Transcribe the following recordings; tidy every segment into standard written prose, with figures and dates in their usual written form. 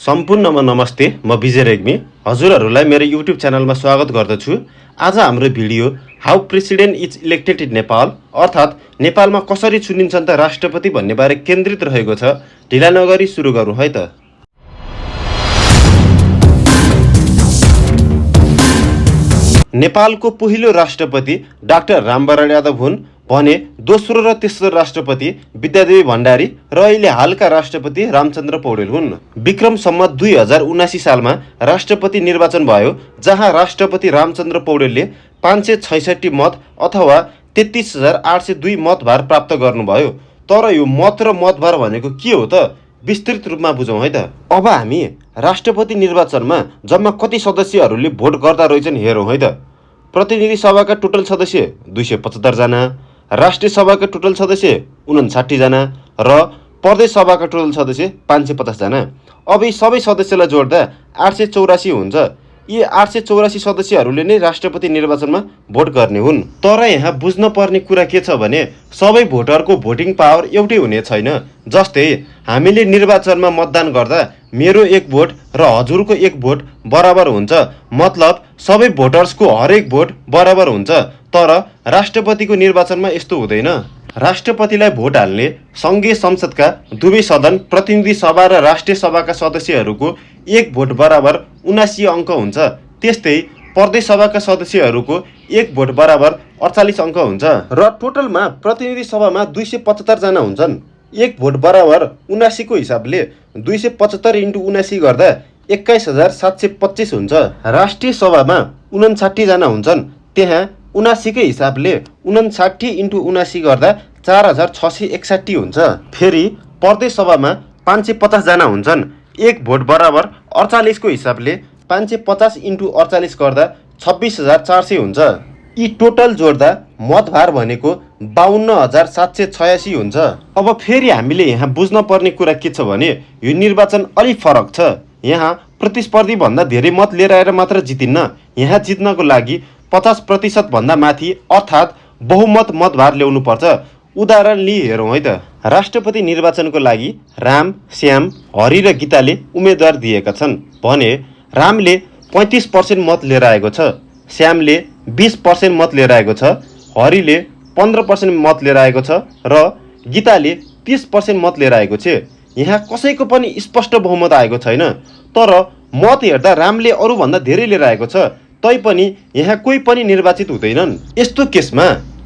सम्पूर्णमा नमस्ते। म विजय रेग्मी हजुरहरूलाई मेरो युट्युब च्यानलमा स्वागत गर्दछु। आज हाम्रो video how president is elected in Nepal अर्थात् नेपालमा कसरी चुनिन्छन् त राष्ट्रपति भन्ने बारे केन्द्रित रहेको छ। ढिला नगरी सुरु गरौँ है त। नेपालको पहिलो राष्ट्रपति डाक्टर रामवरण यादव हुन् भने दोस्रो र तेस्रो राष्ट्रपति विद्यादेवी भण्डारी र अहिले हालका राष्ट्रपति रामचन्द्र पौडेल हुन्। विक्रम सम्वत 2079 सालमा राष्ट्रपति निर्वाचन भयो, जहाँ राष्ट्रपति रामचन्द्र पौडेलले 566 मत अथवा 33,802 मतभार प्राप्त गर्नुभयो। तर यो मत र मतभार भनेको के हो त, विस्तृत रूपमा बुझौँ है त। अब हामी राष्ट्रपति निर्वाचनमा जम्मा कति सदस्यहरूले भोट गर्दा रहेछन् हेरौँ है त। प्रतिनिधि सभाका टोटल सदस्य 275 जना, राष्ट्रिय सभाका टोटल सदस्य 59 जना र प्रदेश सभाका टोटल सदस्य 550 जना। अब यी सबै सदस्यलाई जोड्दा 884 हुन्छ। यी 884 सदस्यहरूले नै राष्ट्रपति निर्वाचनमा भोट गर्ने हुन्। तर यहाँ बुझ्न पर्ने कुरा के छ भने सबै भोटरको भोटिङ पावर एउटै हुने छैन। जस्तै हामीले निर्वाचनमा मतदान गर्दा मेरो एक भोट र हजुरको एक भोट बराबर हुन्छ, मतलब सबै भोटर्सको हरेक भोट बराबर हुन्छ। तर राष्ट्रपतिको निर्वाचनमा यस्तो हुँदैन। राष्ट्रपतिलाई भोट हाल्ने सङ्घीय संसदका दुवै सदन प्रतिनिधि सभा र राष्ट्रिय सभाका सदस्यहरूको एक भोट बराबर 79 अङ्क हुन्छ। त्यस्तै प्रदेश सभाका सदस्यहरूको एक भोट बराबर 48 अङ्क हुन्छ र टोटलमा प्रतिनिधि सभामा 275 जना हुन्छन्। एक भोट बराबर 79 को हिसाबले 275 × 79 गर्दा 21,725 हुन्छ। राष्ट्रिय सभामा 59 जना हुन्छन्, त्यहाँ 79 कै हिसाबले 59 × 79 गर्दा 4,661 हुन्छ। फेरि प्रदेश सभामा 550 जना हुन्छन्, एक भोट बराबर 48 को हिसाबले 550 × 48 गर्दा 26,400 हुन्छ। यी टोटल जोड्दा मतभार भनेको 52,786 हुन्छ। अब फेरि हामीले यहाँ बुझ्न पर्ने कुरा के छ भने यो निर्वाचन अलि फरक छ। यहाँ प्रतिस्पर्धी भन्दा धेरै मत लिएर आएर मात्र जितिन्न। यहाँ जित्नको लागि 50% भन्दा माथि अर्थात् बहुमत मतभार ल्याउनु पर्छ। उदाहरण लिई हेरौँ है त। राष्ट्रपति निर्वाचनको लागि राम, श्याम, हरि र गीताले उम्मेदवार दिएका छन् भने रामले 35% मत लिएर आएको छ, श्यामले 20% मत लिएर आएको छ, हरिले 15% मत लिएर आएको छ र गीताले 30% मत लिएर आएको छ। यहाँ कसैको पनि स्पष्ट बहुमत आएको छैन। तर मत हेर्दा रामले अरूभन्दा धेरै लिएर आएको छ, तैपनि यहाँ कोही पनि निर्वाचित हुँदैनन्। यस्तो केसमा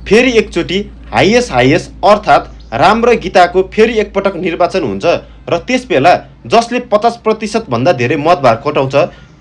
फेरि एकचोटि हाइएस्ट अर्थात् राम र गीताको फेरि एकपटक निर्वाचन हुन्छ र त्यसबेला जसले 50% भन्दा धेरै मतभार खटाउँछ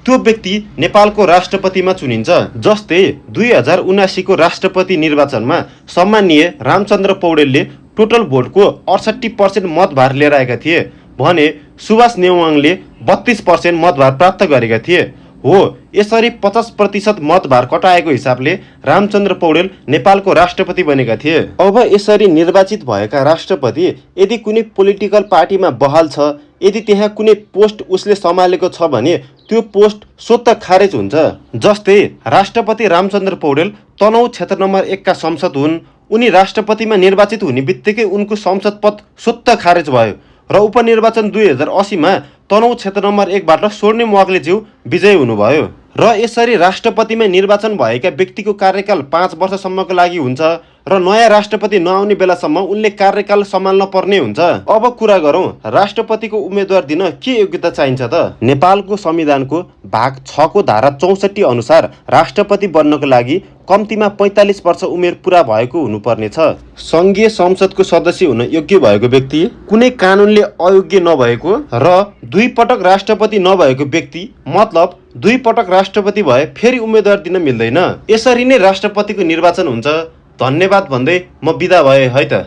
त्यो व्यक्ति नेपालको राष्ट्रपतिमा चुनिन्छ। जस्तै 2079 को राष्ट्रपति निर्वाचनमा सम्माननीय रामचन्द्र पौडेलले टोटल भोटको 68% मतभार लिएर आएका थिए भने सुभाष नेवाङले 32% मतभार प्राप्त गरेका थिए। हो, यसरी 50% मतभार कटाएको हिसाबले रामचन्द्र पौडेल नेपालको राष्ट्रपति बनेका थिए। अब यसरी निर्वाचित भएका राष्ट्रपति यदि कुनै पोलिटिकल पार्टीमा बहाल छ, यदि त्यहाँ कुनै पोस्ट उसले सम्हालेको छ भने त्यो पोस्ट स्वतः खारेज हुन्छ। जस्तै राष्ट्रपति रामचन्द्र पौडेल तनहुँ क्षेत्र नम्बर 1 का संसद हुन्। उनी राष्ट्रपतिमा निर्वाचित हुने बित्तिकै उनको संसद पद स्वतः खारेज भयो र उपनिर्वाचन 2080 मा तनहुँ क्षेत्र नम्बर 1 बाट स्वर्णिम वाग्लेज्यू विजयी हुनुभयो। र यसरी राष्ट्रपतिमा निर्वाचन भएका व्यक्तिको कार्यकाल 5 वर्षसम्मको लागि हुन्छ र नयाँ राष्ट्रपति नआउने बेलासम्म उनले कार्यकाल सम्हाल्न पर्ने हुन्छ। अब कुरा गरौँ राष्ट्रपतिको उम्मेदवार दिन के योग्यता चाहिन्छ त। नेपालको संविधानको भाग 6 को धारा 64 अनुसार राष्ट्रपति बन्नको लागि कम्तीमा 45 वर्ष उमेर पुरा भएको हुनुपर्ने छ। सङ्घीय संसदको सदस्य हुन योग्य भएको व्यक्ति, कुनै कानुनले अयोग्य नभएको र 2 पटक राष्ट्रपति नभएको व्यक्ति, मतलब 2 पटक राष्ट्रपति भए फेरि उम्मेदवार दिन मिल्दैन। यसरी नै राष्ट्रपतिको निर्वाचन हुन्छ। धन्यवाद भन्दै म बिदा भएँ है त।